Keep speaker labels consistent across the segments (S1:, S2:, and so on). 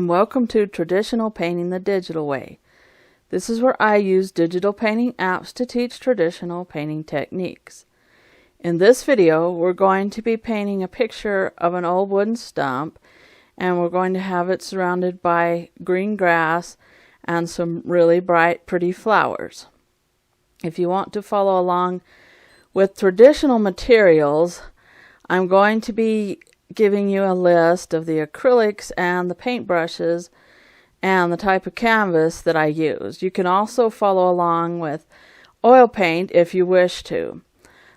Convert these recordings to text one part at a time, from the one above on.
S1: and welcome to Traditional Painting the Digital Way. This is where I use digital painting apps to teach traditional painting techniques. In this video, we're going to be painting a picture of an old wooden stump, and we're going to have it surrounded by green grass and some really bright, pretty flowers. If you want to follow along with traditional materials, I'm going to be giving you a list of the acrylics and the paintbrushes and the type of canvas that I use. You can also follow along with oil paint if you wish to.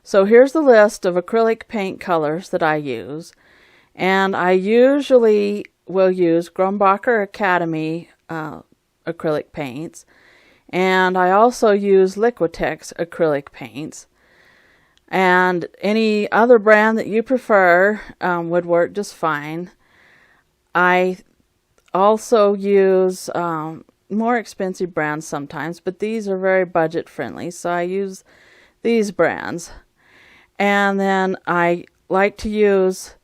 S1: So here's the list of acrylic paint colors that I use, and I usually will use Grumbacher Academy acrylic paints, and I also use Liquitex acrylic paints. And any other brand that you prefer would work just fine. I also use more expensive brands sometimes, but these are very budget friendly, so I use these brands. And then I like to use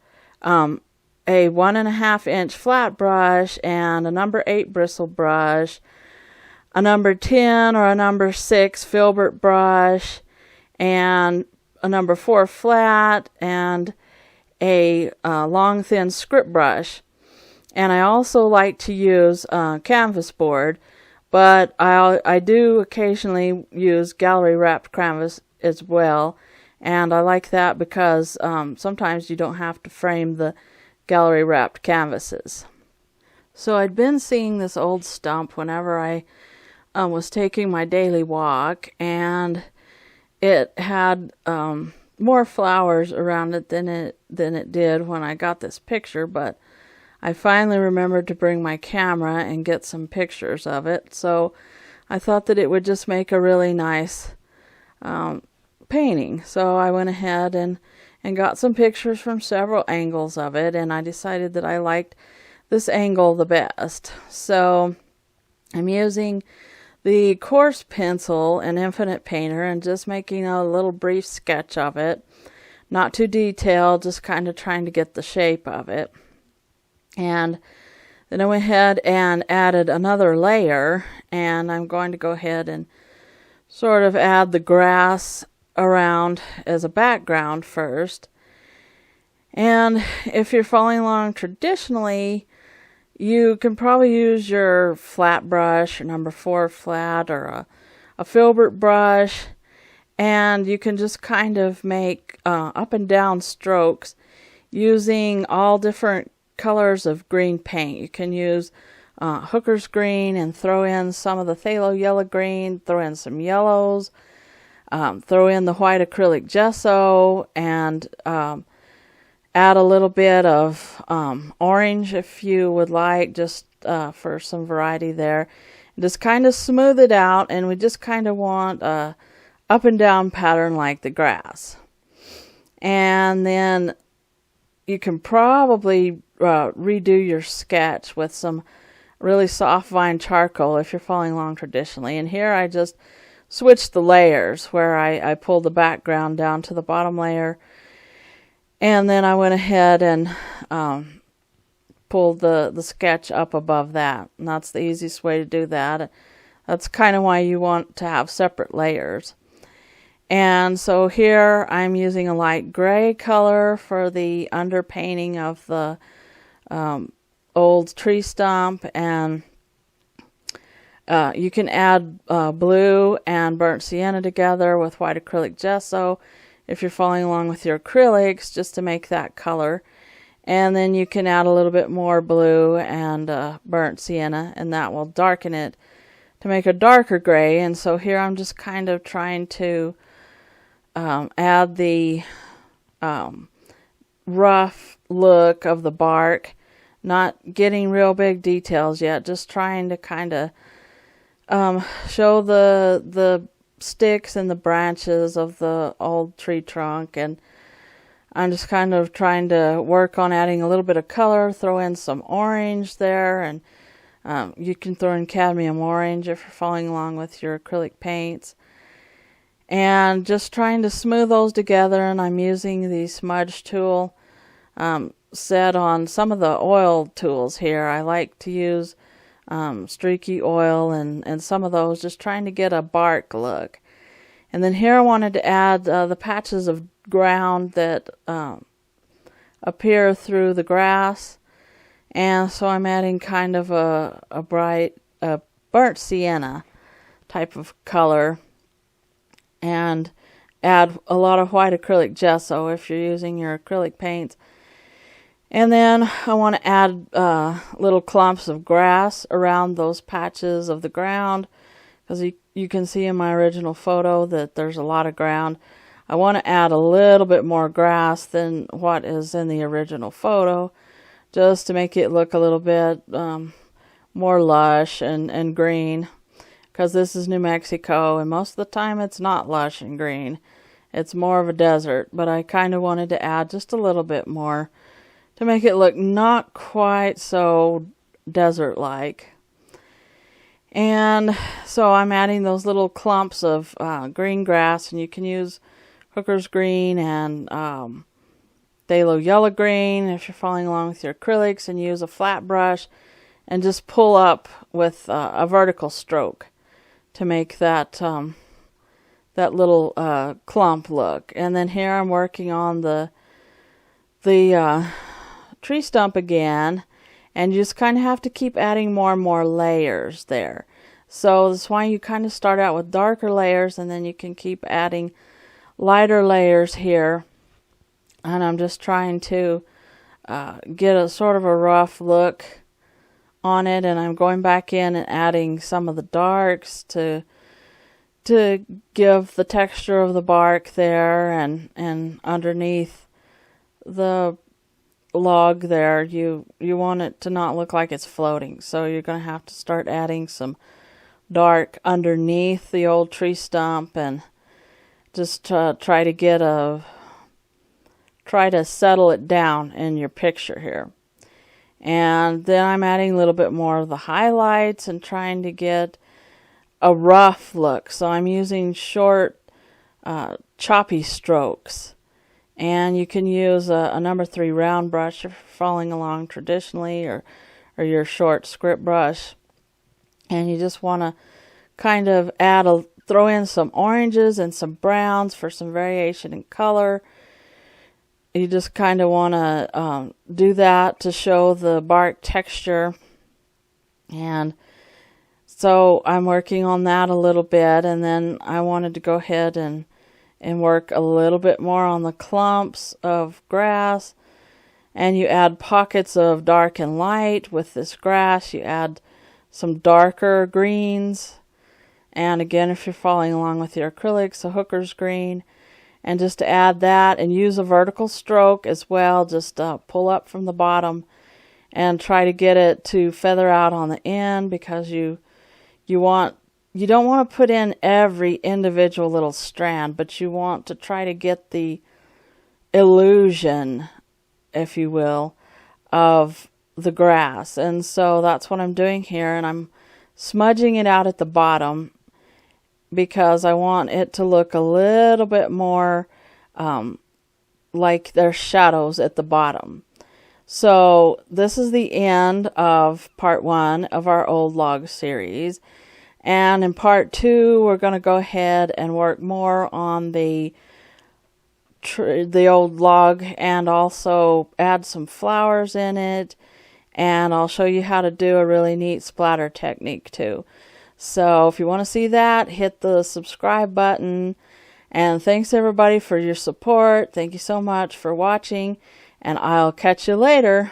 S1: a 1.5 inch flat brush and a number 8 bristle brush, a number 10 or a number 6 filbert brush, and a number 4 flat, and a long thin script brush. And I also like to use canvas board, but I do occasionally use gallery wrapped canvas as well, and I like that because sometimes you don't have to frame the gallery wrapped canvases. So I'd been seeing this old stump whenever I was taking my daily walk, and it had more flowers around it than it did when I got this picture, but I finally remembered to bring my camera and get some pictures of it, so I thought that it would just make a really nice painting. So I went ahead and got some pictures from several angles of it, and I decided that I liked this angle the best. So I'm using the coarse pencil and Infinite Painter and just making a little brief sketch of it. Not too detailed, just kind of trying to get the shape of it. And then I went ahead and added another layer, and I'm going to go ahead and sort of add the grass around as a background first. And if you're following along traditionally, you can probably use your flat brush, or number 4 flat, or a filbert brush, and you can just kind of make up and down strokes using all different colors of green paint. You can use Hooker's green and throw in some of the phthalo yellow green, throw in some yellows, throw in the white acrylic gesso, and add a little bit of orange if you would like, just for some variety there. Just kind of smooth it out, and we just kind of want a up and down pattern like the grass. And then you can probably redo your sketch with some really soft vine charcoal if you're following along traditionally. And here I just switched the layers, where I pulled the background down to the bottom layer, and then I went ahead and pulled the sketch up above that. And that's the easiest way to do that. That's kind of why you want to have separate layers. And so here I'm using a light gray color for the underpainting of the old tree stump, and you can add blue and burnt sienna together with white acrylic gesso if you're following along with your acrylics, just to make that color. And then you can add a little bit more blue and burnt sienna, and that will darken it to make a darker gray. And so here I'm just kind of trying to add the rough look of the bark, not getting real big details yet, just trying to kind of show the sticks and the branches of the old tree trunk. And I'm just kind of trying to work on adding a little bit of color, throw in some orange there, and you can throw in cadmium orange if you're following along with your acrylic paints. And just trying to smooth those together, and I'm using the smudge tool said on some of the oil tools here, I like to use streaky oil and some of those, just trying to get a bark look. And then here I wanted to add the patches of ground that appear through the grass. And so I'm adding kind of a burnt sienna type of color, and add a lot of white acrylic gesso if you're using your acrylic paints. And then I want to add little clumps of grass around those patches of the ground, because you can see in my original photo that there's a lot of ground. I want to add a little bit more grass than what is in the original photo, just to make it look a little bit more lush and green, because this is New Mexico, and most of the time it's not lush and green. It's more of a desert, but I kind of wanted to add just a little bit more to make it look not quite so desert-like. And so I'm adding those little clumps of green grass, and you can use hooker's green and phthalo yellow green if you're following along with your acrylics, and use a flat brush and just pull up with a vertical stroke to make that that little clump look. And then here I'm working on the tree stump again, and you just kind of have to keep adding more and more layers there. So that's why you kind of start out with darker layers, and then you can keep adding lighter layers here. And I'm just trying to get a sort of a rough look on it, and I'm going back in and adding some of the darks to give the texture of the bark there, and underneath the log there, you want it to not look like it's floating, so you're going to have to start adding some dark underneath the old tree stump, and just try to settle it down in your picture here. And then I'm adding a little bit more of the highlights and trying to get a rough look. So I'm using short, choppy strokes. And you can use a number 3 round brush if you're following along traditionally, or your short script brush. And you just want to kind of throw in some oranges and some browns for some variation in color. You just kind of want to do that to show the bark texture. And so I'm working on that a little bit, and then I wanted to go ahead and work a little bit more on the clumps of grass. And you add pockets of dark and light with this grass. You add some darker greens. And again, if you're following along with your acrylics, a hooker's green. And just to add that, and use a vertical stroke as well, just pull up from the bottom and try to get it to feather out on the end, because you don't want to put in every individual little strand, but you want to try to get the illusion, if you will, of the grass. And so that's what I'm doing here, and I'm smudging it out at the bottom, because I want it to look a little bit more like there's shadows at the bottom. So this is the end of part 1 of our old log series. And in part 2, we're going to go ahead and work more on the old log, and also add some flowers in it. And I'll show you how to do a really neat splatter technique too. So if you want to see that, hit the subscribe button. And thanks everybody for your support. Thank you so much for watching, and I'll catch you later.